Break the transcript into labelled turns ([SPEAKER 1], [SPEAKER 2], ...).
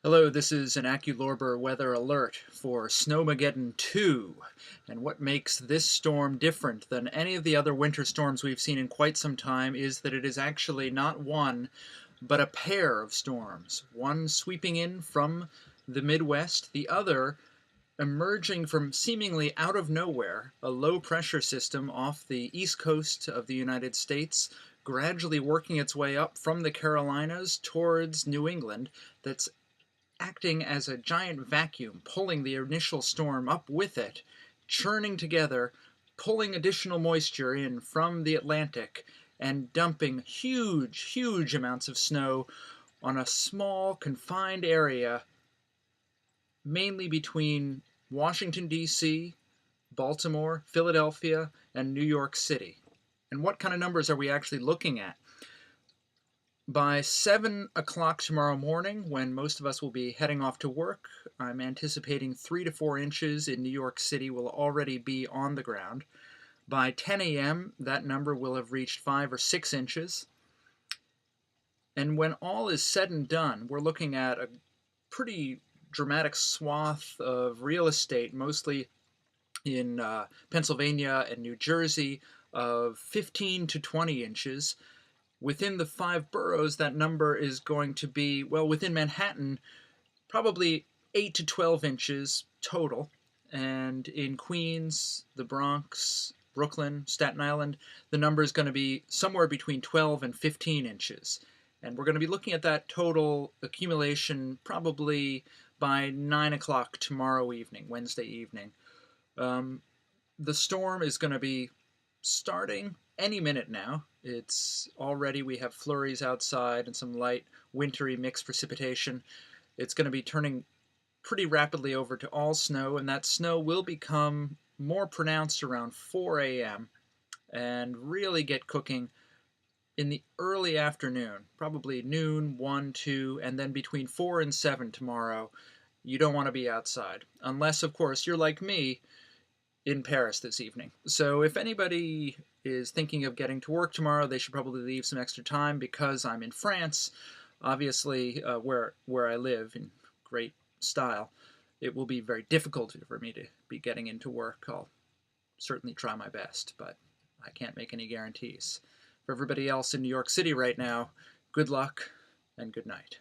[SPEAKER 1] Hello, this is an Acculorber weather alert for Snowmaggedon II. And what makes this storm different than any of the other winter storms we've seen in quite some time is that it is actually not one, but a pair of storms. One sweeping in from the Midwest, the other emerging from seemingly out of nowhere, a low-pressure system off the east coast of the United States, gradually working its way up from the Carolinas towards New England, that's acting as a giant vacuum, pulling the initial storm up with it, churning together, pulling additional moisture in from the Atlantic, and dumping huge amounts of snow on a small, confined area, mainly between Washington, D.C., Baltimore, Philadelphia, and New York City. And what kind of numbers are we actually looking at? By 7 o'clock tomorrow morning, when most of us will be heading off to work, I'm anticipating 3 to 4 inches in New York City will already be on the ground. By 10 a.m., that number will have reached 5 or 6 inches. And when all is said and done, we're looking at a pretty dramatic swath of real estate, mostly in Pennsylvania and New Jersey, of 15 to 20 inches. Within the 5 boroughs, that number is going to be, well, within Manhattan, probably 8 to 12 inches total. And in Queens, the Bronx, Brooklyn, Staten Island, the number is going to be somewhere between 12 and 15 inches. And we're going to be looking at that total accumulation probably by 9 o'clock tomorrow evening, Wednesday evening. The storm is going to be starting any minute now. It's already, we have flurries outside and some light wintry mixed precipitation. It's going to be turning pretty rapidly over to all snow, and that snow will become more pronounced around 4 a.m. and really get cooking in the early afternoon, probably noon, 1, 2, and then between 4 and 7 tomorrow. You don't want to be outside, unless, of course, you're like me in Paris this evening. So if anybody is thinking of getting to work tomorrow, they should probably leave some extra time, because I'm in France, obviously, where I live in great style. It will be very difficult for me to be getting into work. I'll certainly try my best, but I can't make any guarantees. For everybody else in New York City right now, good luck and good night.